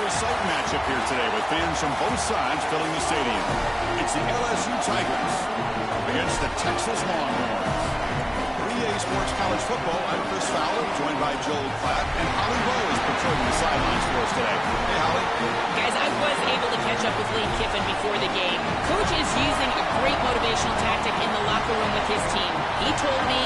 a exciting matchup here today with fans from both sides filling the stadium. It's the LSU Tigers against the Texas Longhorns. For EA Sports College Football, I'm Chris Fowler, joined by Joel Klatt, and Holly Rowe is patrolling the sidelines for us today. Hey, Holly. Guys, I was able to catch up with Lane Kiffin before the game. Coach is using a great motivational tactic in the locker room with his team. He told me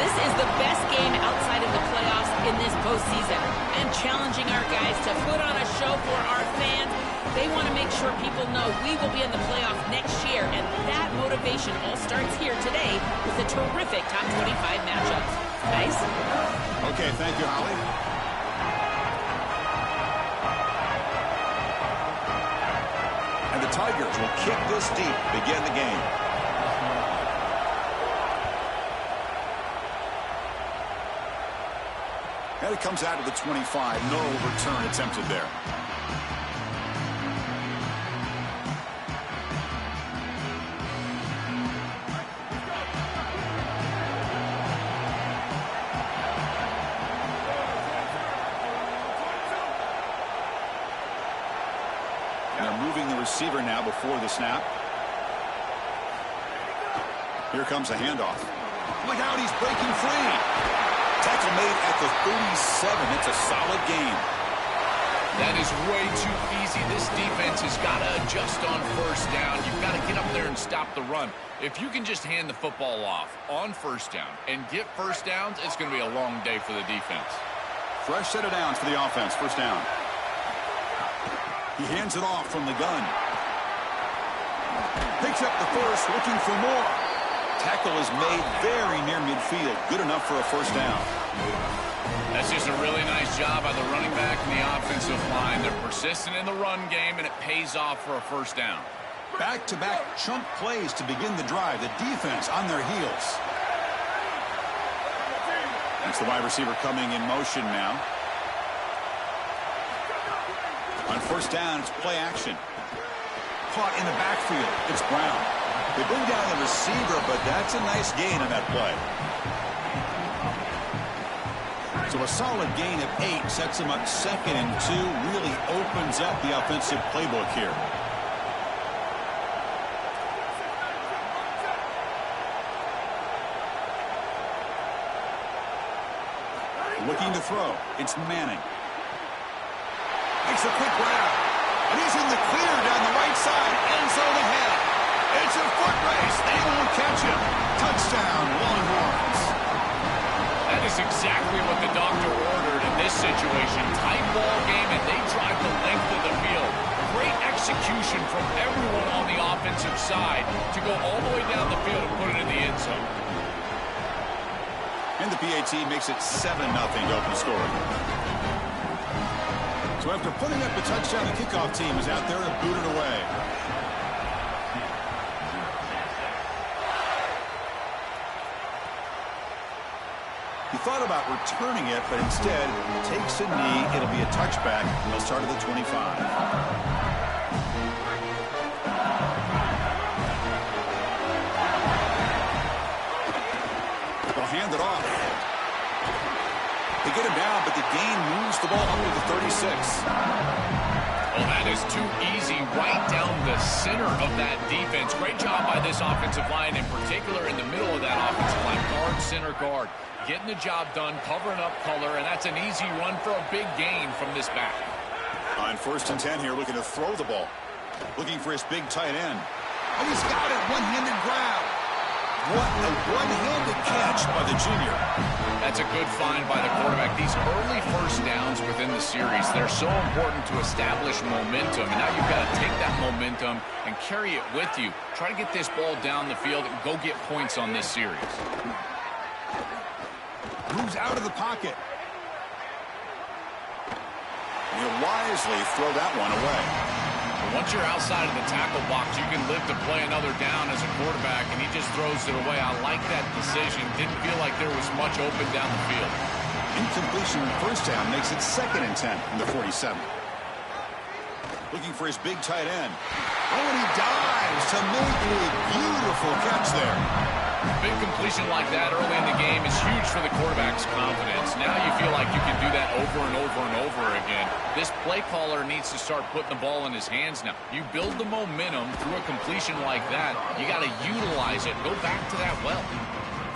this is the best game outside of the playoffs in this postseason, and challenging our guys to put on a show for our fans. They want to make sure people know we will be in the playoff next year, and that motivation all starts here today with a terrific top 25 matchup. Guys? Okay, thank you, Holly. And the Tigers will kick this deep to begin the game. And it comes out of the 25. No return attempted there. And they're moving the receiver now before the snap. Here comes a handoff. Look out, he's breaking free. Tackle made at the 37. It's a solid game. That is way too easy. This defense has got to adjust on first down. You've got to get up there and stop the run. If you can just hand the football off on first down and get first downs, it's going to be a long day for the defense. Fresh set of downs for the offense. First down. He hands it off from the gun. Picks up the first, looking for more. Tackle is made very near midfield. Good enough for a first down. That's just a really nice job by the running back and the offensive line. They're persistent in the run game, and it pays off for a first down. Back-to-back chunk plays to begin the drive. The defense on their heels. That's the wide receiver coming in motion now. On first down, it's play action. Caught in the backfield. It's Brown. They bring down the receiver, but that's a nice gain on that play. So a solid gain of 8 sets him up 2nd and 2. Really opens up the offensive playbook here. Looking to throw. It's Manning. Makes a quick grab. And he's in the clear down the right side. End zone ahead. It's a foot race. They won't catch him. Touchdown, Longhorns. That is exactly what the doctor ordered in this situation. Tight ball game, and they drive the length of the field. Great execution from everyone on the offensive side to go all the way down the field and put it in the end zone. And the PAT makes it 7-0 to open scoring. So after putting up the touchdown, the kickoff team is out there to boot it away. He thought about returning it, but instead takes a knee. It'll be a touchback. They'll start at the 25. They'll hand it off. They get him down, but the gain moves the ball up to the 36. Well, that is too easy right down the center of that defense. Great job by this offensive line, in particular in the middle of that offensive line. Guard, center, guard. Getting the job done, covering up color, and that's an easy run for a big gain from this back. On 1st and 10 here, looking to throw the ball. Looking for his big tight end. And he's got it, one-handed grab. What a one-handed catch by the junior. That's a good find by the quarterback. These early first downs within the series, they're so important to establish momentum. And now you've got to take that momentum and carry it with you. Try to get this ball down the field and go get points on this series. Moves out of the pocket. And he'll wisely throw that one away. Once you're outside of the tackle box, you can live to play another down as a quarterback, and he just throws it away. I like that decision. Didn't feel like there was much open down the field. Incompletion on first down makes it 2nd and 10 from the 47. Looking for his big tight end. Oh, and he dives to make a beautiful catch there. Big completion like that early in the game is huge for the quarterback's confidence. Now you feel like you can do that over and over and over again. This play caller needs to start putting the ball in his hands now. You build the momentum through a completion like that. You got to utilize it. Go back to that well.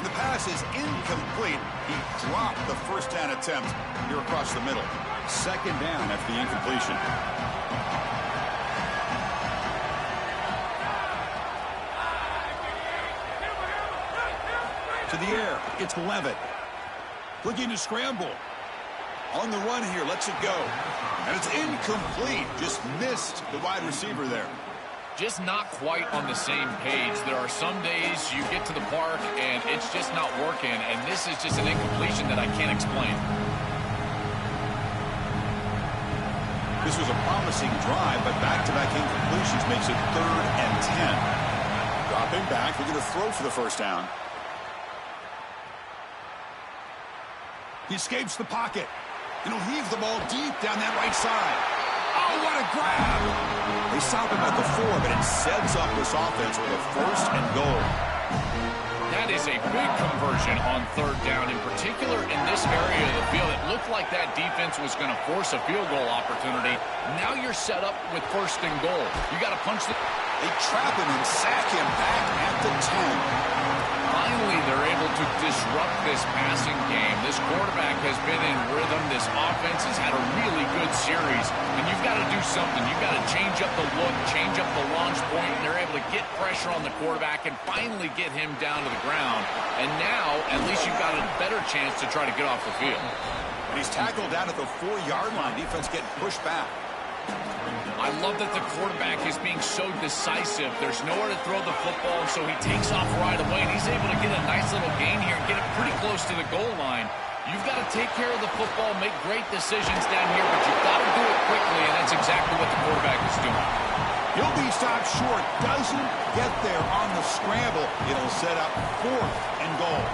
The pass is incomplete. He dropped the first down attempt here across the middle. Second down after the incompletion. To the air, it's Levitt. Looking to scramble. On the run here, lets it go. And it's incomplete. Just missed the wide receiver there. Just not quite on the same page. There are some days you get to the park and it's just not working, and this is just an incompletion that I can't explain. This was a promising drive, but back-to-back incompletions makes it 3rd and 10. Dropping back, they're going to throw for the first down. He escapes the pocket, and he'll heave the ball deep down that right side. Oh, what a grab! They stop him at the 4, but it sets up this offense with a 1st and goal. That is a big conversion on 3rd down, in particular in this area of the field. It looked like that defense was going to force a field goal opportunity. Now you're set up with 1st and goal. You got to punch the... They trap him and sack him back at the 10. Finally, they're able to disrupt this passing game. This quarterback has been in rhythm. This offense has had a really good series. And you've got to do something. You've got to change up the look, change up the launch point. And they're able to get pressure on the quarterback and finally get him down to the ground. And now, at least you've got a better chance to try to get off the field. And he's tackled down at the 4-yard line. Defense getting pushed back. I love that the quarterback is being so decisive. There's nowhere to throw the football, and so he takes off right away, and he's able to get a nice little gain here and get it pretty close to the goal line. You've got to take care of the football, make great decisions down here, but you've got to do it quickly, and that's exactly what the quarterback is doing. He'll be stopped short. Doesn't get there on the scramble. It'll set up 4th and goal.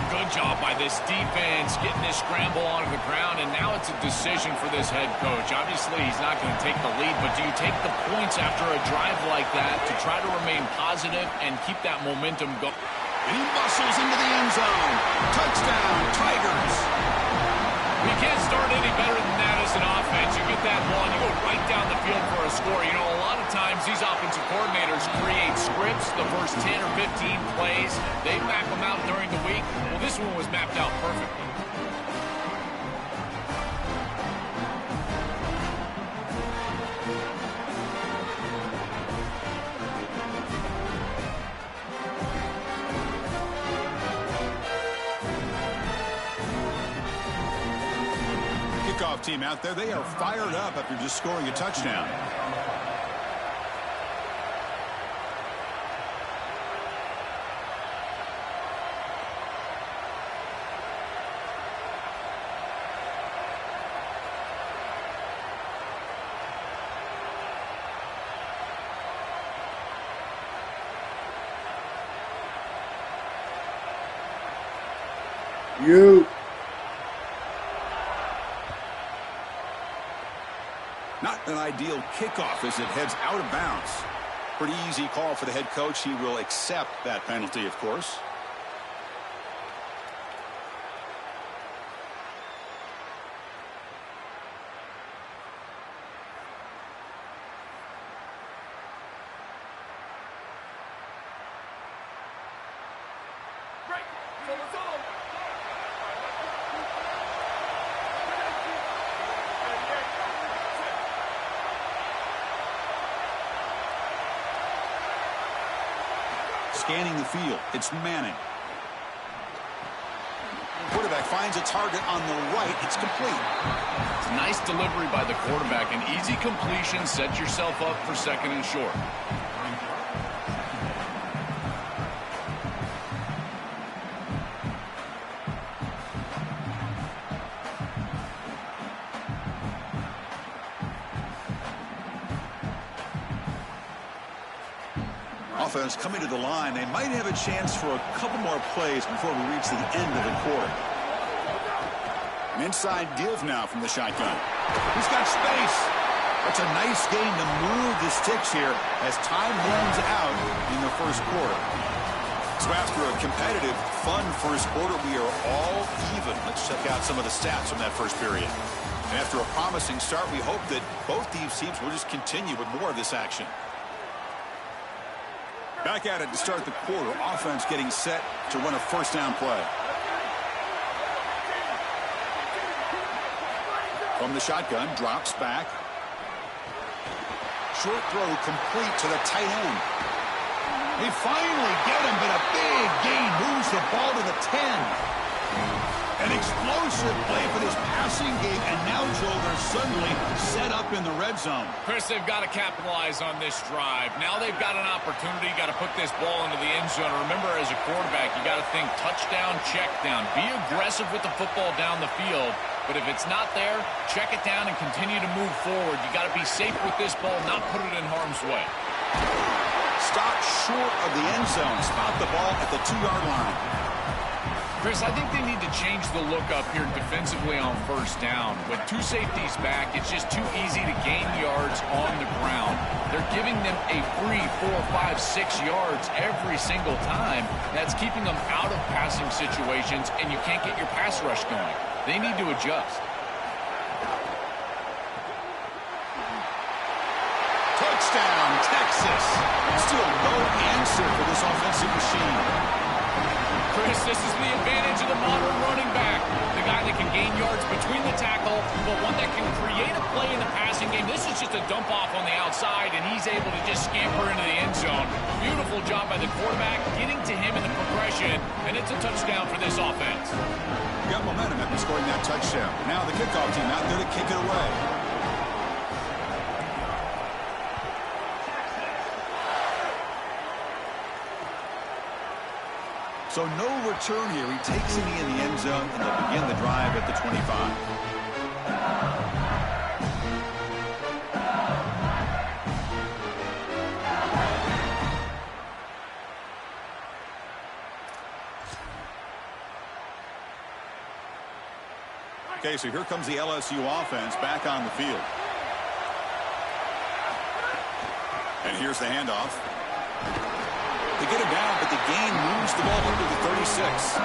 Good job by this defense, getting this scramble onto the ground, and now it's a decision for this head coach. Obviously, he's not going to take the lead, but do you take the points after a drive like that to try to remain positive and keep that momentum going? And he muscles into the end zone. Touchdown, Tigers. We can't start any better than that as an offense. You get that one, you go right down the field for a score. You know, a lot of times these offensive coordinators create scripts, the first 10 or 15 plays. They map them out during the week. Well, this one was mapped out perfectly. Kickoff team out there, they are fired up after just scoring a touchdown. Not an ideal kickoff as it heads out of bounds. Pretty easy call for the head coach. He will accept that penalty, of course. Scanning the field, it's Manning. Quarterback finds a target on the right. It's complete. It's a nice delivery by the quarterback. An easy completion. Set yourself up for 2nd and short. Offense coming to the line. They might have a chance for a couple more plays before we reach the end of the quarter. An inside give now from the shotgun. He's got space. That's a nice gain to move the sticks here as time runs out in the first quarter. So after a competitive, fun first quarter, we are all even. Let's check out some of the stats from that first period. And after a promising start, we hope that both these teams will just continue with more of this action. Back at it to start the quarter. Offense getting set to run a first down play. From the shotgun, drops back. Short throw complete to the tight end. They finally get him, but a big gain moves the ball to the 10. An explosive play for this passing game, and now, Joel, they're suddenly set up in the red zone. Chris, they've got to capitalize on this drive. Now they've got an opportunity, got to put this ball into the end zone. Remember, as a quarterback, you got to think touchdown, check down. Be aggressive with the football down the field, but if it's not there, check it down and continue to move forward. You got to be safe with this ball, not put it in harm's way. Stop short of the end zone. Spot the ball at the 2-yard line. Chris, I think they need to change the look up here defensively on first down. With two safeties back, it's just too easy to gain yards on the ground. They're giving them a free 4, 5, 6 yards every single time. That's keeping them out of passing situations, and you can't get your pass rush going. They need to adjust. Touchdown, Texas. Still no answer for this offensive machine. Chris, this is the advantage of the modern running back. The guy that can gain yards between the tackle, but one that can create a play in the passing game. This is just a dump off on the outside, and he's able to just scamper into the end zone. Beautiful job by the quarterback, getting to him in the progression, and it's a touchdown for this offense. Got momentum after scoring that touchdown. Now the kickoff team out there to kick it away. So no return here. He takes it in the end zone, and they'll begin the drive at the 25. Okay, so here comes the LSU offense back on the field. And here's the handoff. They get him down, but the gain moves the ball into the 36.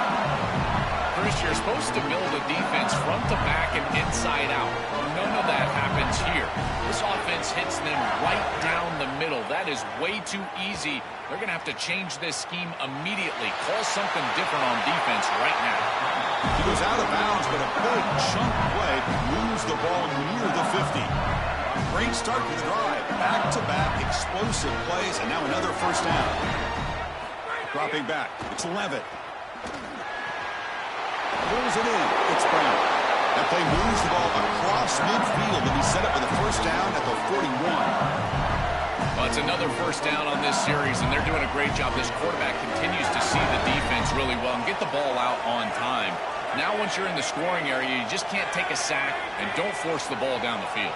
Chris, you're supposed to build a defense front to back and inside out. None of that happens here. This offense hits them right down the middle. That is way too easy. They're going to have to change this scheme immediately. Call something different on defense right now. He goes out of bounds, but a big chunk play moves the ball near the 50. Great start to the drive. Back-to-back explosive plays, and now another first down. Dropping back. It's Levitt. Pulls it in. It's Brown. That play moves the ball across midfield to be set up with a first down at the 41. Well, it's another first down on this series, and they're doing a great job. This quarterback continues to see the defense really well and get the ball out on time. Now, once you're in the scoring area, you just can't take a sack and don't force the ball down the field.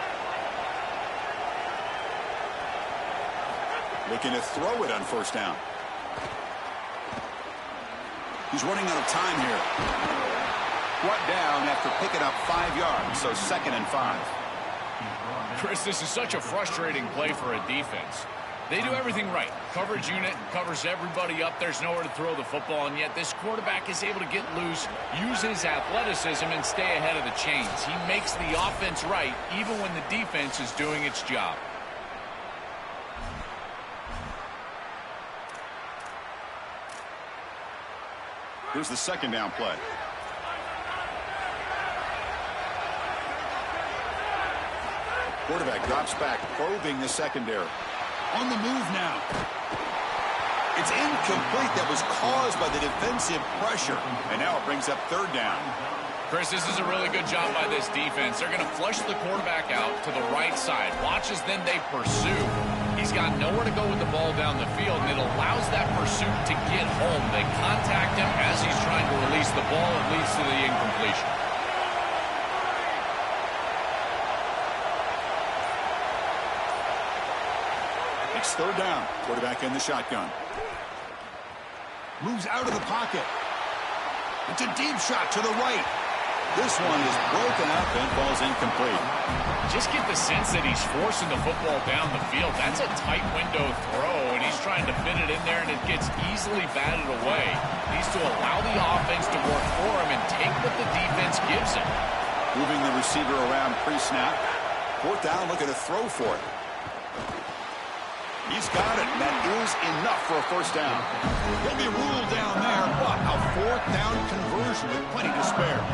Looking to throw it on first down. He's running out of time here. Brought down after picking up 5 yards, so 2nd and 5. Chris, this is such a frustrating play for a defense. They do everything right. Coverage unit covers everybody up. There's nowhere to throw the football, and yet this quarterback is able to get loose, use his athleticism, and stay ahead of the chains. He makes the offense right, even when the defense is doing its job. Here's the second down play. Quarterback drops back, probing the secondary. On the move now. It's incomplete. That was caused by the defensive pressure. And now it brings up third down. Chris, this is a really good job by this defense. They're going to flush the quarterback out to the right side. Watch as then they pursue. He's got nowhere to go with the ball down the field, and it allows that pursuit to get home. They contact him as he's trying to release the ball. It leads to the incompletion. It's third down. Quarterback in the shotgun. Moves out of the pocket. It's a deep shot to the right. This one is broken up and falls incomplete. Just get the sense that he's forcing the football down the field. That's a tight window throw, and he's trying to fit it in there, and it gets easily batted away. He needs to allow the offense to work for him and take what the defense gives him. Moving the receiver around pre-snap. Fourth down, looking to throw for it. He's got it. That is enough for a first down. He'll be ruled down there, but a fourth down conversion with plenty to spare.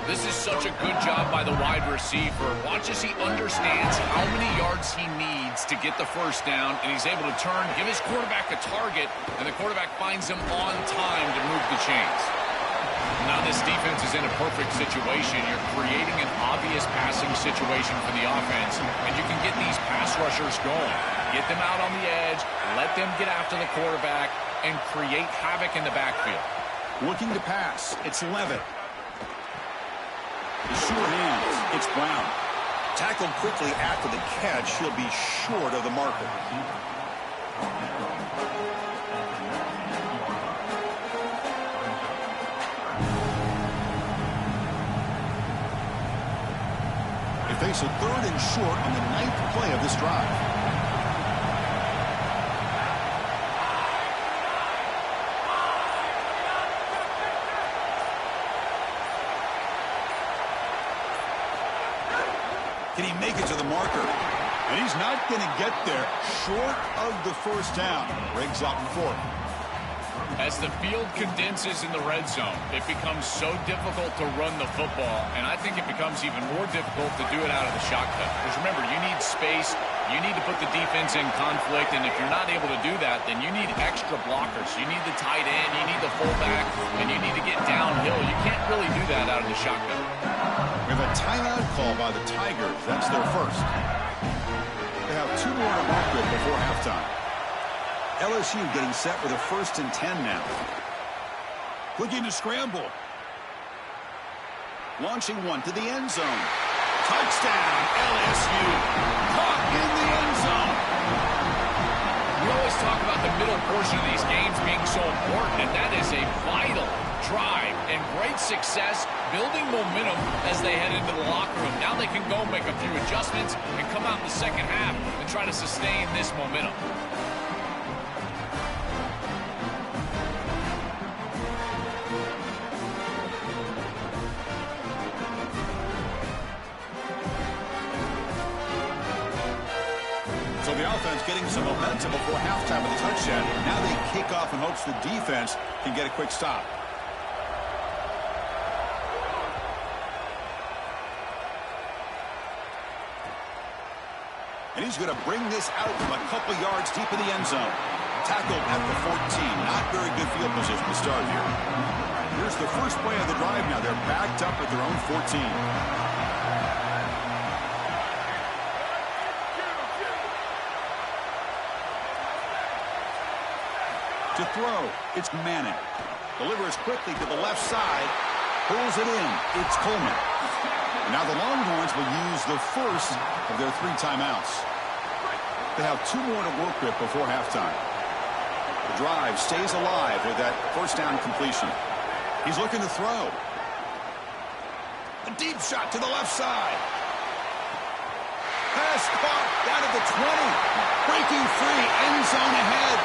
This is such a good job by the wide receiver. Watch as he understands how many yards he needs to get the first down, and he's able to turn, give his quarterback a target, and the quarterback finds him on time to move the chains. Now this defense is in a perfect situation. You're creating an obvious passing situation for the offense, and you can get these pass rushers going. Get them out on the edge, let them get after the quarterback, and create havoc in the backfield. Looking to pass. It's Levitt. The sure hands. It's Brown. Tackled quickly after the catch. He'll be short of the marker. They face a third and short on the 9th play of this drive. Can he make it to the marker? And he's not going to get there. Short of the first down. Briggs out in fourth. As the field condenses in the red zone, it becomes so difficult to run the football, and I think it becomes even more difficult to do it out of the shotgun. Because remember, you need space, you need to put the defense in conflict, and if you're not able to do that, then you need extra blockers. You need the tight end, you need the fullback, and you need to get downhill. You can't really do that out of the shotgun. We have a timeout call by the Tigers. That's their first. They have 2 more to work with before halftime. LSU getting set with a 1st and 10 now. Looking to scramble. Launching one to the end zone. Touchdown, LSU. Caught in the end zone. We always talk about the middle portion of these games being so important, and that is a vital drive and great success, building momentum as they head into the locker room. Now they can go make a few adjustments and come out in the second half and try to sustain this momentum. So the offense getting some momentum before halftime with a touchdown. Now they kick off in hopes the defense can get a quick stop. And he's going to bring this out from a couple yards deep in the end zone. Tackled at the 14. Not very good field position to start here. Here's the first play of the drive now. They're backed up at their own 14. To throw, it's Manning. Delivers quickly to the left side. Pulls it in. It's Coleman. And now the Longhorns will use the first of their 3 timeouts. They have 2 more to work with before halftime. The drive stays alive with that first down completion. He's looking to throw. A deep shot to the left side. Pass caught down at the 20. Breaking free, end zone ahead.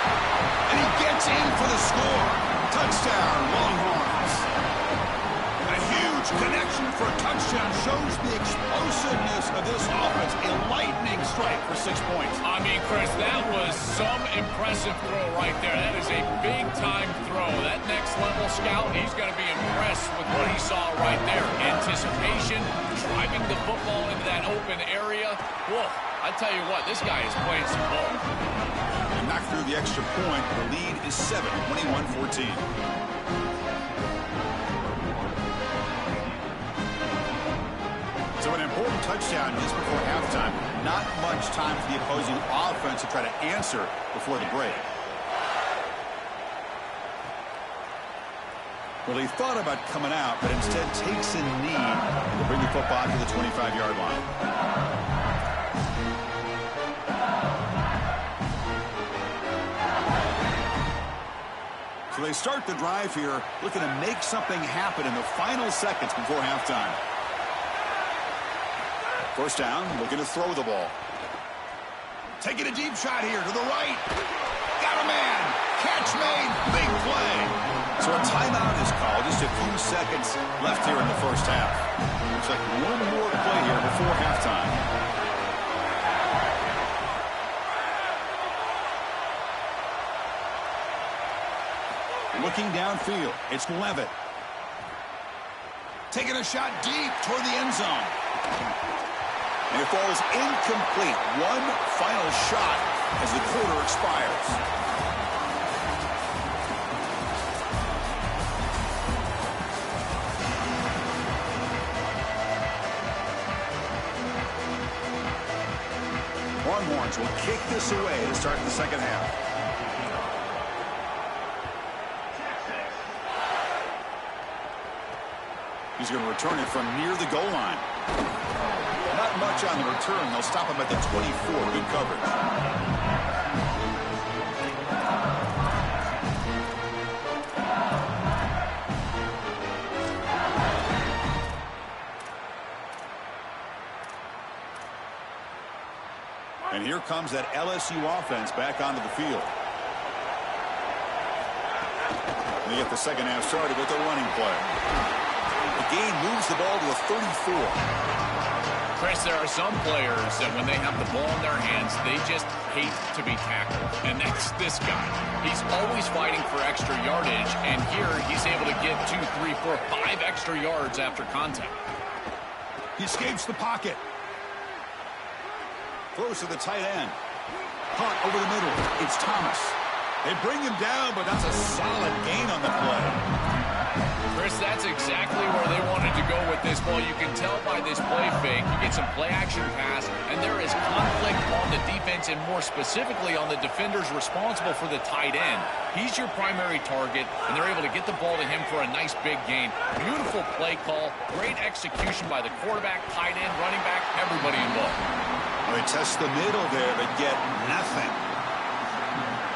And he gets in for the score. Touchdown, Longhorns. A huge connection for a touchdown shows the explosiveness of this offense. A lightning strike for 6 points. I mean, Chris, that was some impressive throw right there. That is a big-time throw. That next-level scout, he's going to be impressed with what he saw right there. Anticipation, driving the football into that open area. Whoa, I tell you what, this guy is playing some ball. And knocked through the extra point. The lead is 7, 21-14. So an important touchdown just before halftime. Not much time for the opposing offense to try to answer before the break. Well, he thought about coming out, but instead takes a knee to bring the football to the 25-yard line. So they start the drive here, looking to make something happen in the final seconds before halftime. First down, looking to throw the ball. Taking a deep shot here to the right. Got a man. Catch made. Big play. So a timeout is called. Just a few seconds left here in the first half. Looks like one more play here before halftime. Looking downfield, it's Levitt. Taking a shot deep toward the end zone. And it falls incomplete. One final shot as the quarter expires. Longhorns will kick this away to start the second half. He's going to return it from near the goal line. Not much on the return. They'll stop him at the 24. Good coverage. And here comes that LSU offense back onto the field. And they get the second half started with a running play. The game moves the ball to a 34. Chris, there are some players that when they have the ball in their hands, they just hate to be tackled. And that's this guy. He's always fighting for extra yardage, and here he's able to get 2, 3, 4, 5 extra yards after contact. He escapes the pocket. Throws to the tight end. Hunt over the middle. It's Thomas. They bring him down, but that's a solid gain on the play. Chris, that's exactly where they wanted to go with this ball. You can tell by this play fake. You get some play-action pass, and there is conflict on the defense, and more specifically on the defenders responsible for the tight end. He's your primary target, and they're able to get the ball to him for a nice big gain. Beautiful play call. Great execution by the quarterback, tight end, running back, everybody involved. They test the middle there, but get nothing.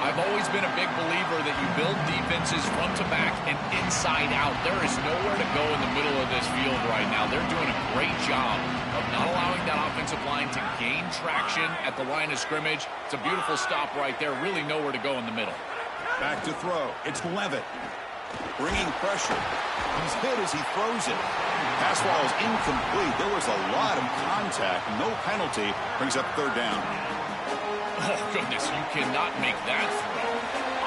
I've always been a big believer that you build defenses front to back and inside out. There is nowhere to go in the middle of this field right now. They're doing a great job of not allowing that offensive line to gain traction at the line of scrimmage. It's a beautiful stop right there. Really nowhere to go in the middle. Back to throw. It's Levitt. Bringing pressure. He's hit as he throws it. Pass ball is incomplete. There was a lot of contact. No penalty. Brings up third down. Oh, goodness, you cannot make that throw.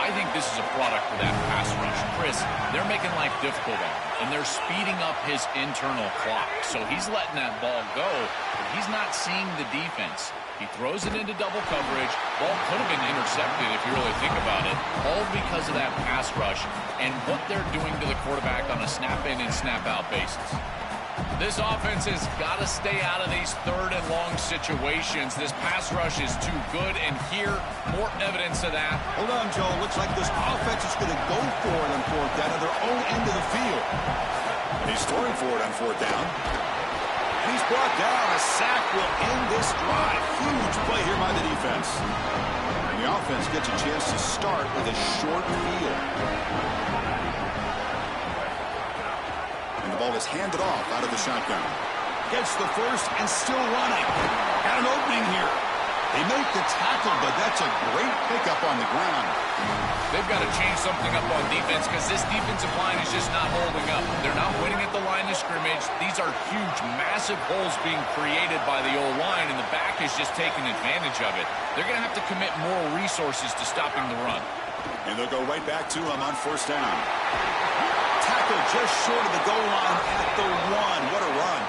I think this is a product of that pass rush. Chris, they're making life difficult on him, and they're speeding up his internal clock. So he's letting that ball go, but he's not seeing the defense. He throws it into double coverage. Ball could have been intercepted if you really think about it, all because of that pass rush and what they're doing to the quarterback on a snap-in and snap-out basis. This offense has got to stay out of these third and long situations. This pass rush is too good, and here, more evidence of that. Hold on, Joe. Looks like this offense is going to go for it on fourth down at their own end of the field. He's throwing for it on fourth down. And he's brought down. A sack will end this drive. Huge play here by the defense. And the offense gets a chance to start with a short field. The ball is handed off out of the shotgun. Gets the first and still running. Got an opening here. They make the tackle, but that's a great pickup on the ground. They've got to change something up on defense because this defensive line is just not holding up. They're not winning at the line of scrimmage. These are huge, massive holes being created by the O-line, and the back is just taking advantage of it. They're going to have to commit more resources to stopping the run. And they'll go right back to him on first down. Tackle just short of the goal line at the 1. What a run.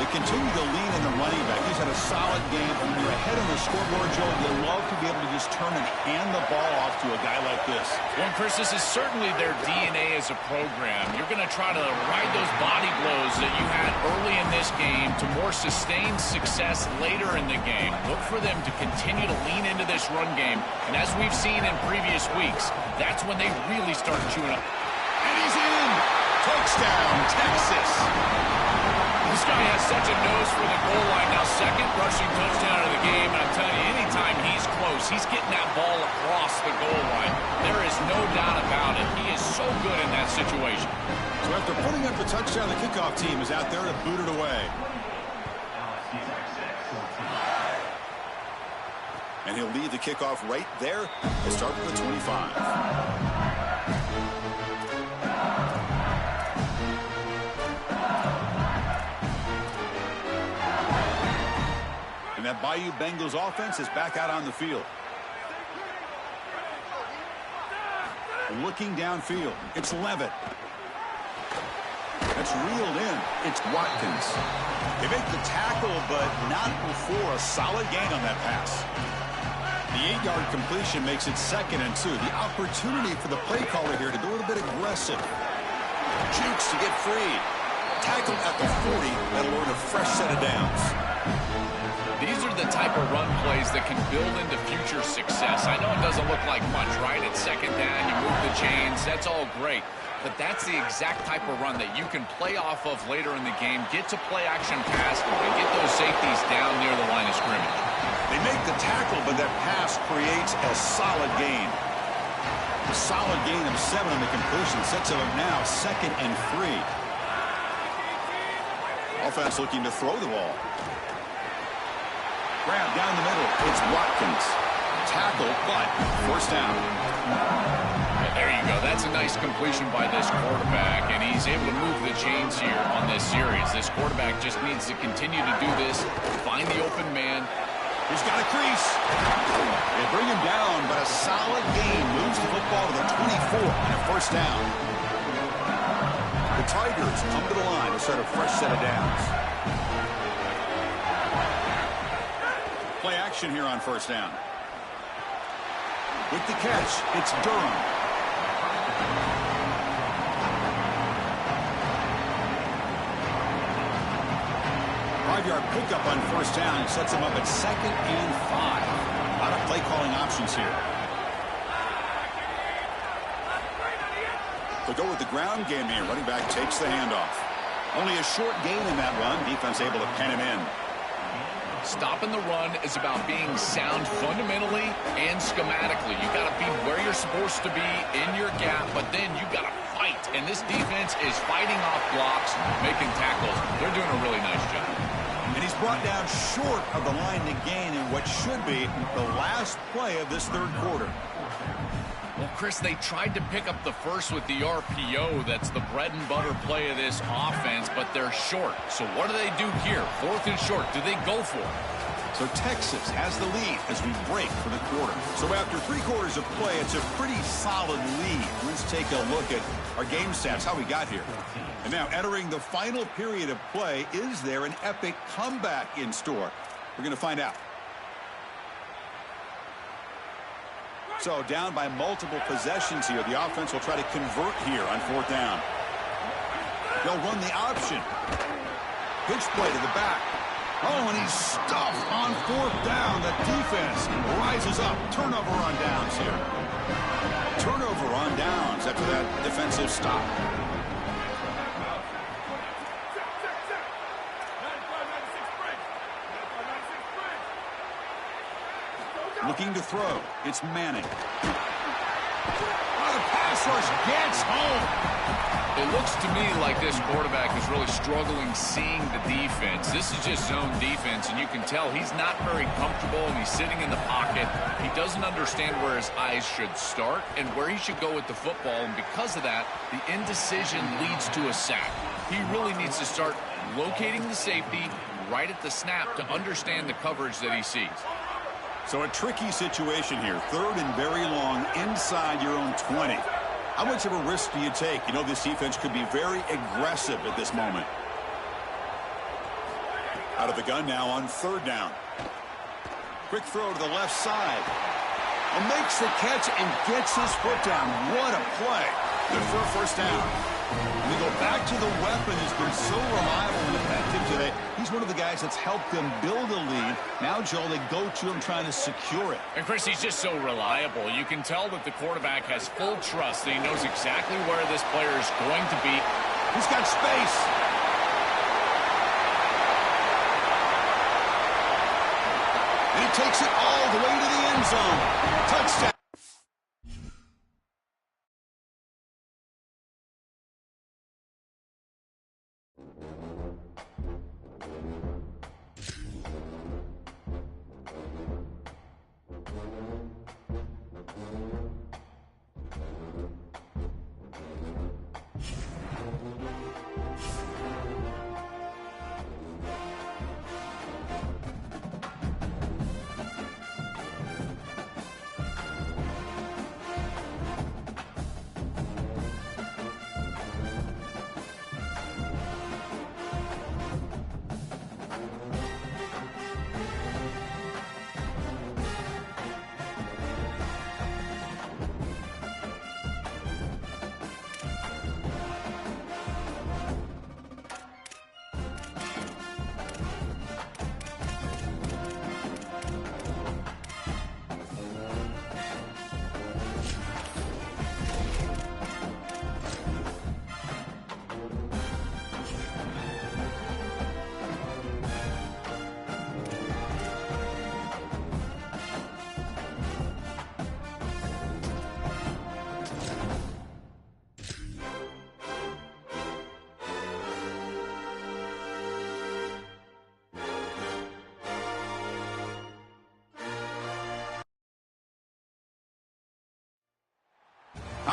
They continue to lean in the running back. He's had a solid game. And when you're ahead on the scoreboard, Joe, you love to be able to just turn and hand the ball off to a guy like this. Well, Chris, this is certainly their DNA as a program. You're going to try to ride those body blows that you had early in this game to more sustained success later in the game. Look for them to continue to lean into this run game. And as we've seen in previous weeks, that's when they really start chewing up. And he's in. Touchdown, Texas. This guy has such a nose for the goal line. Now, second rushing touchdown of the game. And I'm telling you, anytime he's close, he's getting that ball across the goal line. There is no doubt about it. so good in that situation. So after putting up the touchdown, the kickoff team is out there to boot it away. And he'll lead the kickoff right there to start with the 25. And that Bayou Bengals offense is back out on the field. Looking downfield, it's Levitt. That's reeled in. It's Watkins. They make the tackle, but not before a solid gain on that pass. The 8-yard completion makes it 2nd and 2. The opportunity for the play caller here to go a little bit aggressive. Jukes to get free. Tackled at the 40. That'll earn a fresh set of downs. These are the type of run plays that can build into future success. I know it doesn't look like much, right? It's 2nd down, you move the chains, that's all great. But that's the exact type of run that you can play off of later in the game, get to play action pass, and get those safeties down near the line of scrimmage. They make the tackle, but that pass creates a solid gain. A solid gain of 7 on the completion sets them up now 2nd and 3. Offense looking to throw the ball. Grab down the middle. It's Watkins. Tackle, but 1st down. There you go. That's a nice completion by this quarterback, and he's able to move the chains here on this series. This quarterback just needs to continue to do this, find the open man. He's got a crease. They bring him down, but a solid gain moves the football to the 24 and a 1st down. The Tigers come to the line to start a fresh set of downs. Play action here on 1st down. With the catch, it's Durham. Five-yard pickup on 1st down sets him up at 2nd and 5. A lot of play calling options here. To go with the ground game here, running back takes the handoff. Only a short gain in that run. Defense able to pen him in. Stopping the run is about being sound fundamentally and schematically. You got to be where you're supposed to be in your gap, but then you got to fight. And this defense is fighting off blocks, making tackles. They're doing a really nice job. And he's brought down short of the line to gain in what should be the last play of this 3rd quarter. Well, Chris, they tried to pick up the first with the RPO. That's the bread and butter play of this offense, but they're short. So what do they do here? 4th and short. Do they go for it? So Texas has the lead as we break for the quarter. So after 3 quarters of play, it's a pretty solid lead. Let's take a look at our game stats, how we got here. And now entering the final period of play, is there an epic comeback in store? We're going to find out. So down by multiple possessions here. The offense will try to convert here on 4th down. They'll run the option. Pitch play to the back. Oh, and he's stuffed on 4th down. The defense rises up. Turnover on downs here. Turnover on downs after that defensive stop. Looking to throw. It's Manning. Oh, the pass rush gets home. It looks to me like this quarterback is really struggling seeing the defense. This is just zone defense, and you can tell he's not very comfortable, and he's sitting in the pocket. He doesn't understand where his eyes should start and where he should go with the football, and because of that, the indecision leads to a sack. He really needs to start locating the safety right at the snap to understand the coverage that he sees. So a tricky situation here. 3rd and very long inside your own 20. How much of a risk do you take? You know this defense could be very aggressive at this moment. Out of the gun now on 3rd down. Quick throw to the left side. Makes the catch and gets his foot down. What a play. Good for a 1st down. And we go back to the weapon who's been so reliable and effective today. He's one of the guys that's helped them build a lead. Now, Joel, they go to him trying to secure it. And, Chris, he's just so reliable. You can tell that the quarterback has full trust that he knows exactly where this player is going to be. He's got space. And he takes it all the way to the end zone. Touchdown.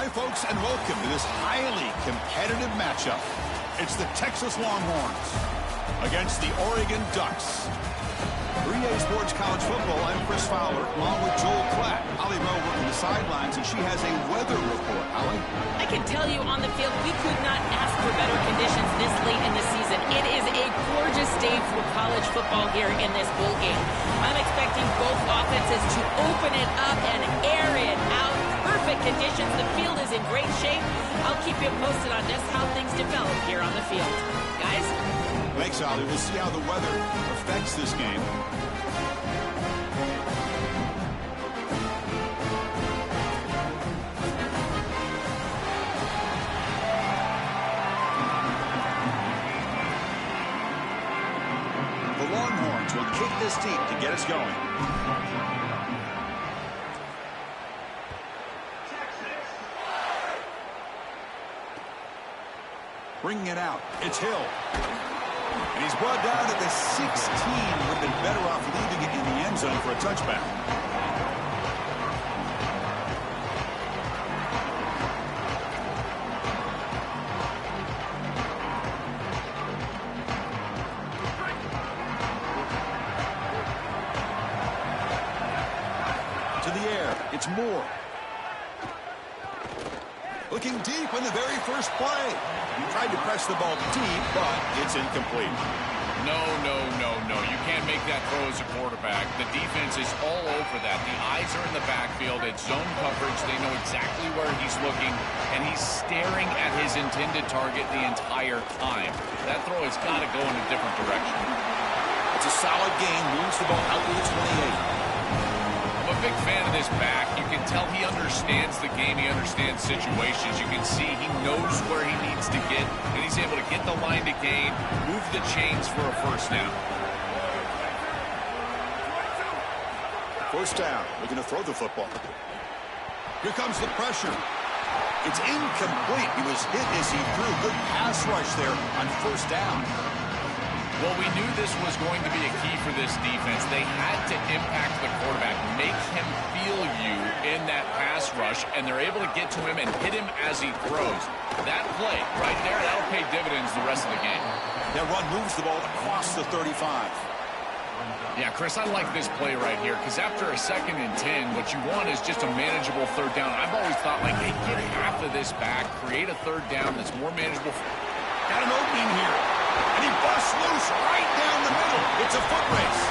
Hi, folks, and welcome to this highly competitive matchup. It's the Texas Longhorns against the Oregon Ducks. 3A Sports College Football, I'm Chris Fowler, along with Joel Klatt. Holly Rowe working the sidelines, and she has a weather report. Holly? I can tell you on the field, we could not ask for better conditions this late in the season. It is a gorgeous day for college football here in this bowl game. I'm expecting both offenses to open it up and air it out. Perfect conditions. The field is in great shape. I'll keep you posted on just how things develop here on the field. Guys? Thanks, Holly. We'll see how the weather affects this game. The Longhorns will kick this deep to get us going. Bringing it out. It's Hill. And he's brought down at the 16. Would have been better off leaving it in the end zone for a touchback. To the air. It's Moore. Looking deep in the very first play. He tried to press the ball deep, but it's incomplete. No. You can't make that throw as a quarterback. The defense is all over that. The eyes are in the backfield. It's zone coverage. They know exactly where he's looking, and he's staring at his intended target the entire time. That throw has got to go in a different direction. It's a solid gain. Moves the ball out to the 28. I'm a big fan of this back. You can tell he understands the game. He understands situations. You can see he knows where he needs to get, and he's able to get the line to gain, move the chains for a first down. First down. Looking to throw the football. Here comes the pressure. It's incomplete. He was hit as he threw. Good pass rush there on first down. Well, we knew this was going to be a key for this defense. They had to impact the quarterback, make him feel you in that pass rush, and they're able to get to him and hit him as he throws. That play right there, that'll pay dividends the rest of the game. That run moves the ball across the 35. Yeah, Chris, I like this play right here because after a 2nd and 10, what you want is just a manageable third down. I've always thought, like, hey, get half of this back, create a third down that's more manageable. Got an opening here. And he busts loose right down the middle. It's a foot race.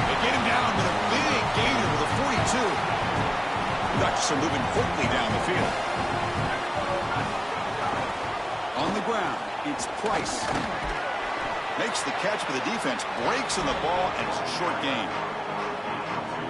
They get him down with a big gainer with a 42. The Ducks are moving quickly down the field. On the ground, it's Price. Makes the catch, but the defense breaks on the ball, and it's a short gain.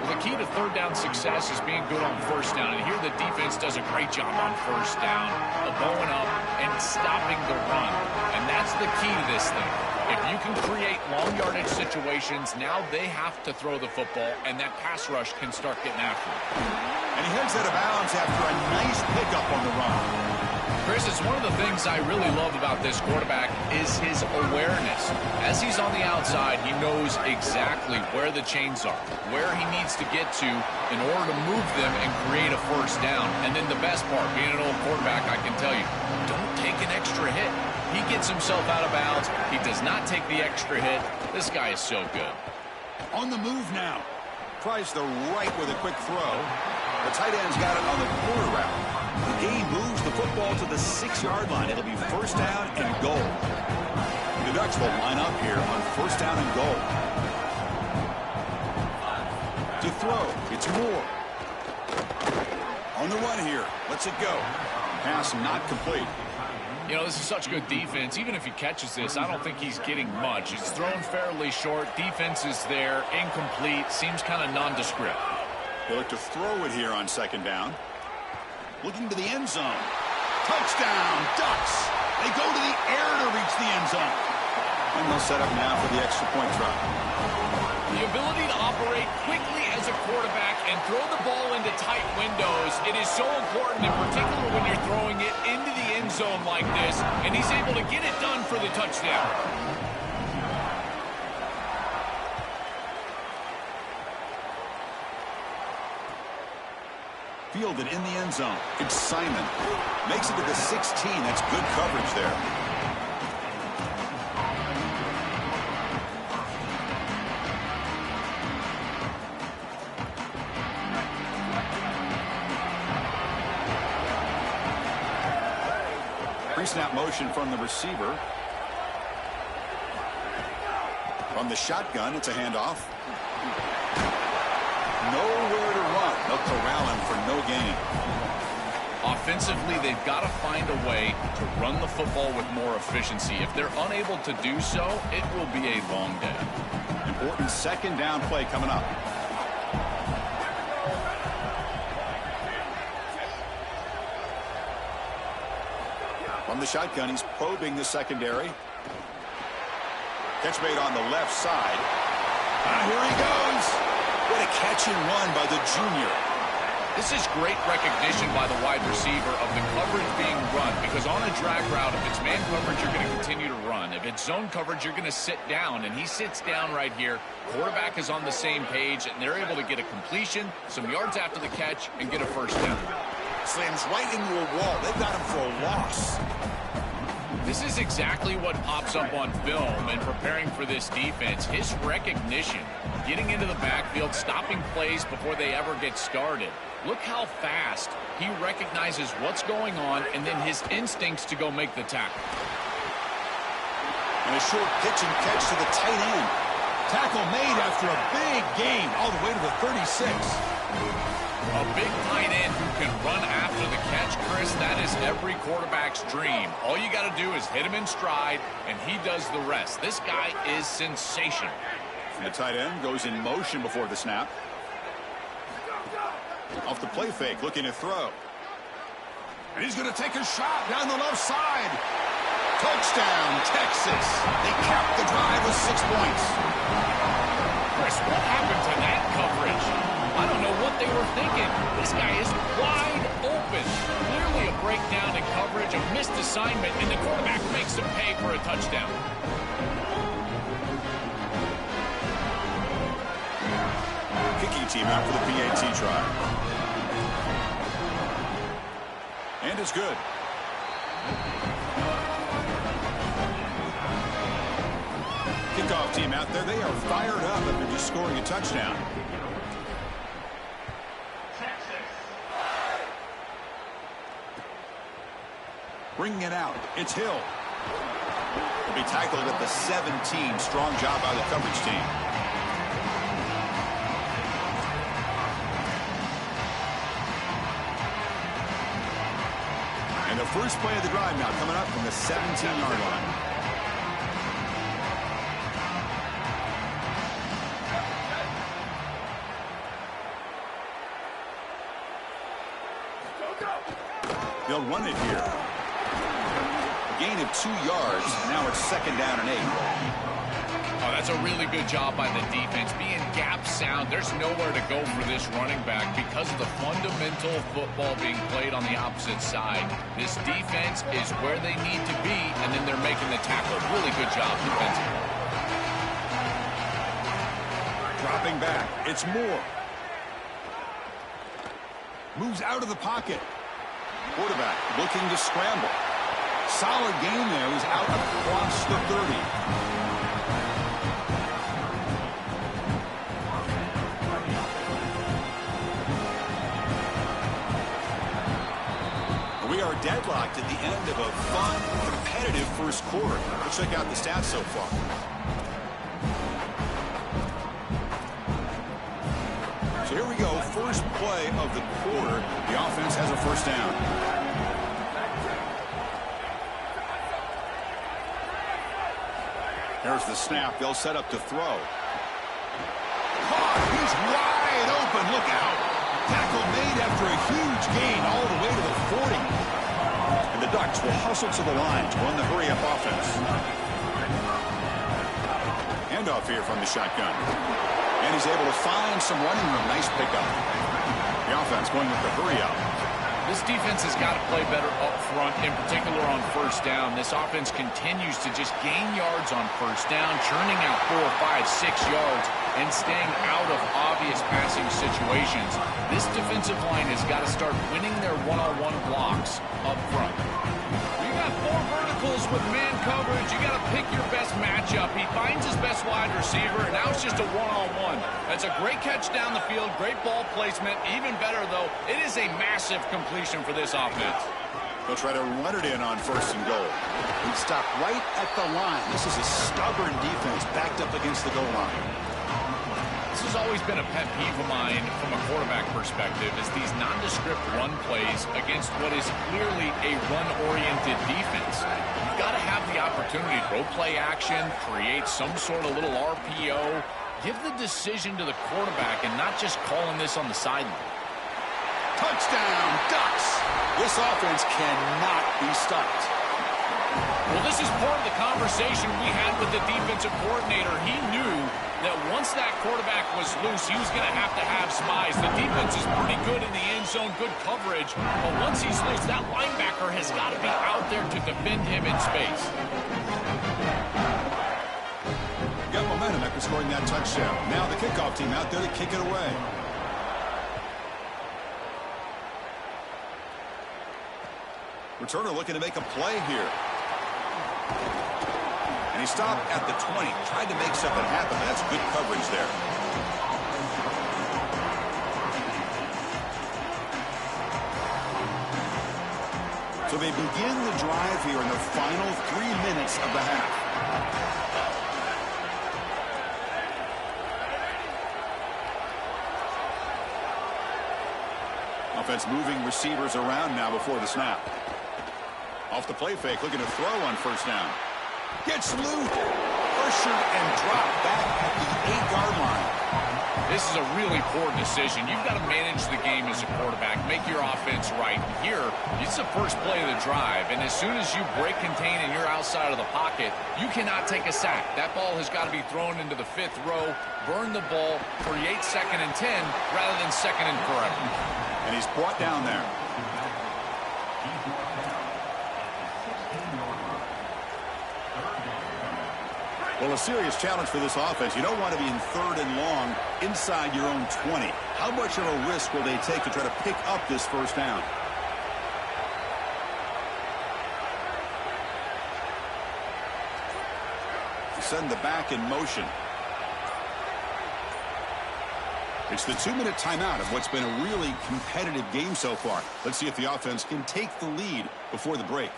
Well, the key to third down success is being good on first down. And here the defense does a great job on first down, bowing up and stopping the run. And that's the key to this thing. If you can create long yardage situations, now they have to throw the football, and that pass rush can start getting after it. And he heads out of bounds after a nice pickup on the run. Chris, it's one of the things I really love about this quarterback is his awareness. As he's on the outside, he knows exactly where the chains are, where he needs to get to in order to move them and create a first down. And then the best part, being an old quarterback, I can tell you, don't take an extra hit. He gets himself out of bounds. He does not take the extra hit. This guy is so good. On the move now. Tries the right with a quick throw. The tight end's got it on the corner route. The game moves the football to the 6-yard line. It'll be first down and goal. The Ducks will line up here on first down and goal. To throw, it's Moore. On the run here. Lets it go. Pass not complete. You know, this is such good defense. Even if he catches this, I don't think he's getting much. He's thrown fairly short. Defense is there. Incomplete. Seems kind of nondescript. They look to throw it here on second down. Looking to the end zone. Touchdown, Ducks. They go to the air to reach the end zone. And they'll set up now for the extra point try. The ability to operate quickly as a quarterback and throw the ball into tight windows, it is so important, in particular when you're throwing it into the end zone like this, and he's able to get it done for the touchdown. Fielded in the end zone. It's Simon. Makes it to the 16. That's good coverage there. Pre-snap motion from the receiver. From the shotgun, it's a handoff. Nowhere to run. They'll corral him for no gain. Offensively, they've got to find a way to run the football with more efficiency. If they're unable to do so, it will be a long day. Important second down play coming up. From the shotgun, he's probing the secondary. Catch made on the left side. Here he goes. What a catch and run by the junior. This is great recognition by the wide receiver of the coverage being run, because on a drag route, if it's man coverage, you're going to continue to run. If it's zone coverage, you're going to sit down, and he sits down right here. Quarterback is on the same page, and they're able to get a completion, some yards after the catch, and get a first down. Slams right into a wall. They've got him for a loss. This is exactly what pops up on film and preparing for this defense. His recognition, getting into the backfield, stopping plays before they ever get started. Look how fast he recognizes what's going on and then his instincts to go make the tackle. And a short pitch and catch to the tight end. Tackle made after a big gain all the way to the 36. A big tight end who can run after the catch, Chris, that is every quarterback's dream. All you got to do is hit him in stride, and he does the rest. This guy is sensational. The tight end goes in motion before the snap. Off the play fake, looking to throw. And he's going to take a shot down the left side. Touchdown, Texas. They capped the drive with 6 points. Chris, what happened to that coverage? I don't know what they were thinking. This guy is wide open. Clearly a breakdown in coverage, a missed assignment, and the quarterback makes him pay for a touchdown. Kicking team out for the PAT try. And it's good. Kickoff team out there. They are fired up after just scoring a touchdown. Bringing it out. It's Hill. He'll be tackled at the 17. Strong job by the coverage team. And the first play of the drive now coming up from the 17-yard line. They'll run it here. Gain of 2 yards. Now it's second down and 8. Oh, that's a really good job by the defense. Being gap sound, there's nowhere to go for this running back because of the fundamental football being played on the opposite side. This defense is where they need to be, and then they're making the tackle. Really good job defensively. Dropping back. It's Moore. Moves out of the pocket. Quarterback looking to scramble. Solid game there. He's out across the 30. We are deadlocked at the end of a fun, competitive first quarter. Let's check out the stats so far. So here we go. First play of the quarter. The offense has a first down. There's the snap. They'll set up to throw. Caught. He's wide open. Look out. Tackle made after a huge gain all the way to the 40. And the Ducks will hustle to the line to run the hurry-up offense. Handoff here from the shotgun. And he's able to find some running room. Nice pickup. The offense going with the hurry-up. This defense has got to play better up front, in particular on first down. This offense continues to just gain yards on first down, churning out 4, 5, 6 yards. and staying out of obvious passing situations. This defensive line has got to start winning their one-on-one blocks up front. You got 4 verticals with man coverage. You got to pick your best matchup. He finds his best wide receiver, and now it's just a one-on-one. That's a great catch down the field, great ball placement. Even better, though, it is a massive completion for this offense. They'll try to run it in on 1st and goal. He stopped right at the line. This is a stubborn defense backed up against the goal line. This has always been a pet peeve of mine from a quarterback perspective, is these nondescript run plays against what is clearly a run-oriented defense. You've got to have the opportunity to throw play action, create some sort of little RPO, give the decision to the quarterback and not just calling this on the sideline. Touchdown, Ducks! This offense cannot be stopped. Well, this is part of the conversation we had with the defensive coordinator. He knew that once that quarterback was loose, he was going to have spies. The defense is pretty good in the end zone, good coverage. But once he's loose, that linebacker has got to be out there to defend him in space. Got momentum after scoring that touchdown. Now the kickoff team out there to kick it away. Returner looking to make a play here. And he stopped at the 20. Tried to make something happen. That's good coverage there. So they begin the drive here in the final 3 minutes of the half. Offense moving receivers around now before the snap. Off the play fake, looking to throw on 1st down. Gets loose. Pressured and dropped back at the 8-yard line. This is a really poor decision. You've got to manage the game as a quarterback, make your offense right. Here, it's the first play of the drive, and as soon as you break contain and you're outside of the pocket, you cannot take a sack. That ball has got to be thrown into the 5th row, burn the ball, create 2nd and 10 rather than 2nd and forever. And he's brought down there. Well, a serious challenge for this offense. You don't want to be in 3rd and long inside your own 20. How much of a risk will they take to try to pick up this 1st down? To send the back in motion. It's the 2-minute timeout of what's been a really competitive game so far. Let's see if the offense can take the lead before the break.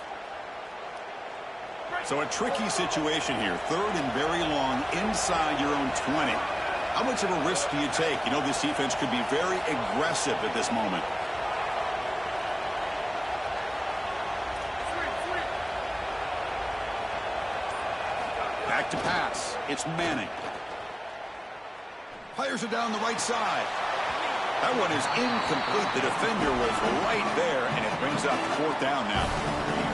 So a tricky situation here. 3rd and very long inside your own 20. How much of a risk do you take? You know, this defense could be very aggressive at this moment. Back to pass. It's Manning. Fires it down the right side. That one is incomplete. The defender was right there, and it brings up 4th down now.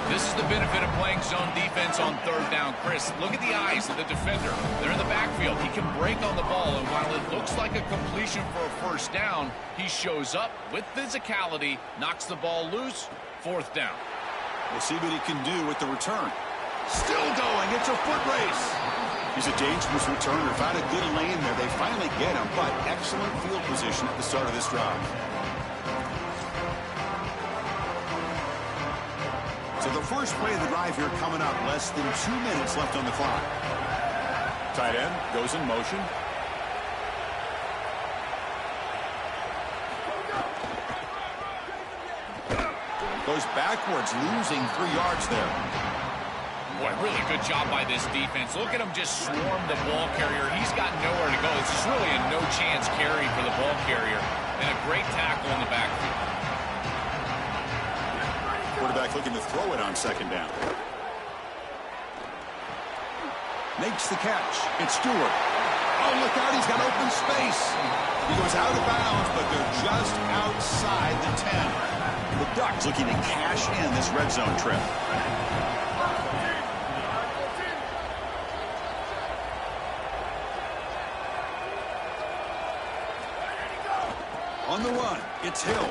This is the benefit of playing zone defense on 3rd down. Chris, look at the eyes of the defender. They're in the backfield. He can break on the ball, and while it looks like a completion for a 1st down, he shows up with physicality, knocks the ball loose, 4th down. We'll see what he can do with the return. Still going. It's a foot race. He's a dangerous returner. Found a good lane there. They finally get him, but excellent field position at the start of this drive. So the first play of the drive here coming up. Less than 2 minutes left on the clock. Tight end goes in motion. Goes backwards, losing 3 yards there. Boy, really good job by this defense. Look at him just swarm the ball carrier. He's got nowhere to go. It's just really a no-chance carry for the ball carrier. And a great tackle in the backfield. Quarterback looking to throw it on 2nd down. Makes the catch. It's Stewart. Oh, look out. He's got open space. He goes out of bounds, but they're just outside the 10. The Ducks looking to cash in this red zone trip. On the run, it's Hill.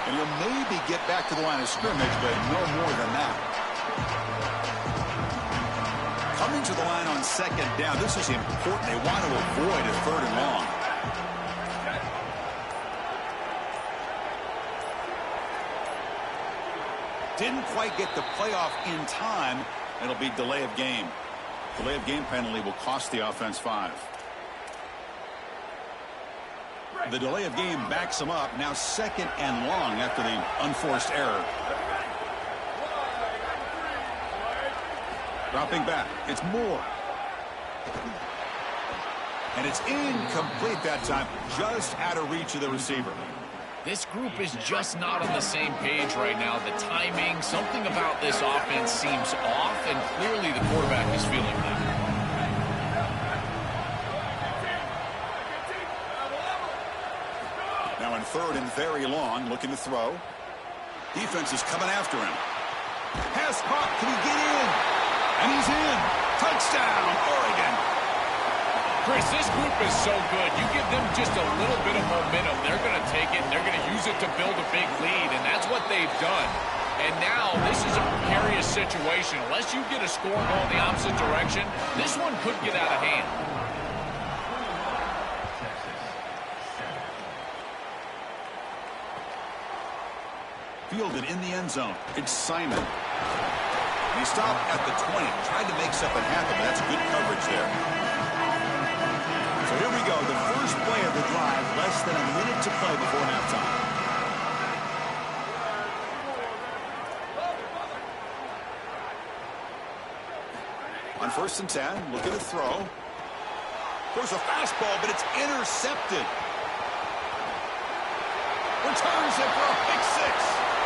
And he'll maybe get back to the line of scrimmage, but no more than that. Coming to the line on second down. This is important. They want to avoid a third and long. Didn't quite get the playoff in time. It'll be delay of game. Delay of game penalty will cost the offense 5. The delay of game backs them up. Now second and long after the unforced error. Dropping back. It's Moore. And it's incomplete that time. Just out of reach of the receiver. This group is just not on the same page right now. The timing, something about this offense seems off, and clearly the quarterback is feeling that. Now in third and very long, looking to throw. Defense is coming after him. Pass caught. Can he get in? And he's in. Touchdown, Oregon. Chris, this group is so good. You give them just a little bit of momentum, they're going to take it, and they're going to use it to build a big lead, and that's what they've done. And now this is a precarious situation. Unless you get a score going the opposite direction, this one could get out of hand. Fielded in the end zone. It's Simon. He stopped at the 20. Tried to make something happen, but that's good coverage there. So here we go. The first play of the drive. Less than a minute to play before halftime. On 1st and 10, looking to throw. There's a fastball, but it's intercepted. Returns it for a pick 6.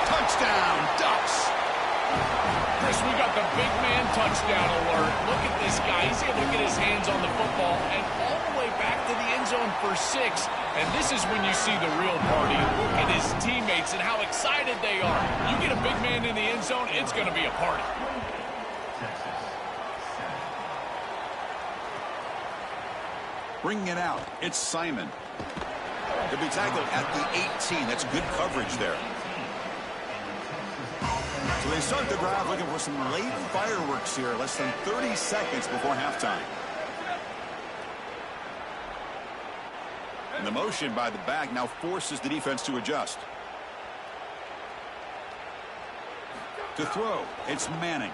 Touchdown, Ducks. Chris, we got the big man touchdown alert. Look at this guy. He's able to get his hands on the football and all the way back to the end zone for 6. And this is when you see the real party. Look at his teammates and how excited they are. You get a big man in the end zone, it's going to be a party. Bringing it out, it's Simon. He'll be tackled at the 18. That's good coverage there. So they start the drive looking for some late fireworks here. Less than 30 seconds before halftime. And the motion by the back now forces the defense to adjust. To throw, it's Manning.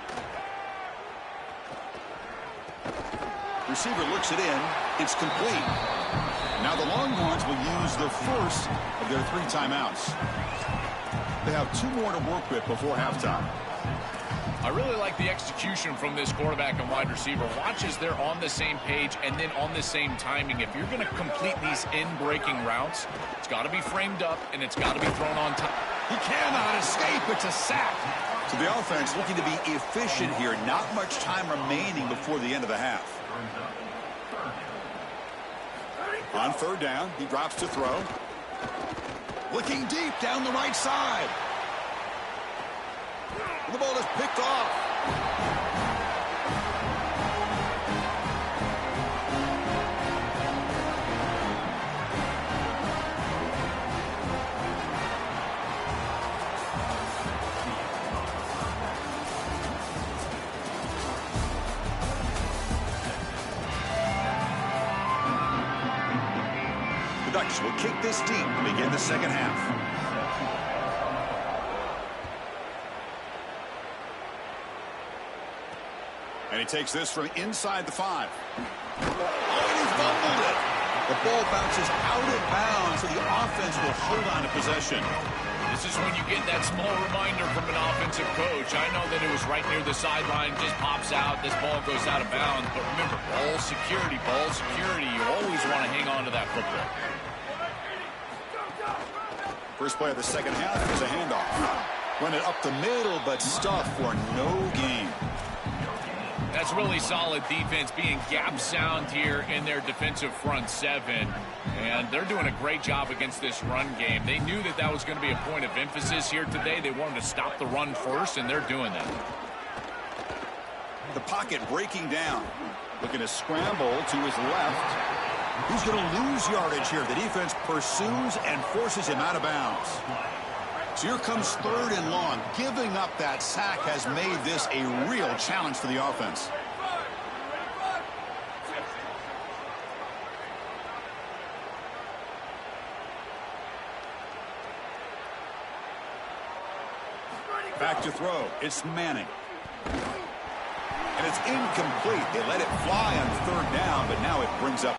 Receiver looks it in. It's complete. Now the Longhorns will use the first of their 3 timeouts. They have 2 more to work with before halftime. I really like the execution from this quarterback and wide receiver. Watch as they're on the same page and then on the same timing. If you're going to complete these in-breaking routes, it's got to be framed up and it's got to be thrown on top. He cannot escape. It's a sack. So the offense looking to be efficient here. Not much time remaining before the end of the half. On 3rd down, he drops to throw. Looking deep down the right side. The ball is picked off. The Ducks will kick this deep to begin the second half. And he takes this from inside the 5. Oh, and he fumbled it. The ball bounces out of bounds, so the offense will hold on to possession. This is when you get that small reminder from an offensive coach. I know that it was right near the sideline, just pops out, this ball goes out of bounds. But remember, ball security, ball security. You always want to hang on to that football. First play of the second half is a handoff. Run it up the middle, but stuffed for no gain. That's really solid defense, being gap sound here in their defensive front 7. And they're doing a great job against this run game. They knew that that was going to be a point of emphasis here today. They wanted to stop the run first, and they're doing that. The pocket breaking down. Looking to scramble to his left. He's going to lose yardage here. The defense pursues and forces him out of bounds. So here comes 3rd and long. Giving up that sack has made this a real challenge for the offense. Back to throw. It's Manning. And it's incomplete. They let it fly on third down, but now it brings up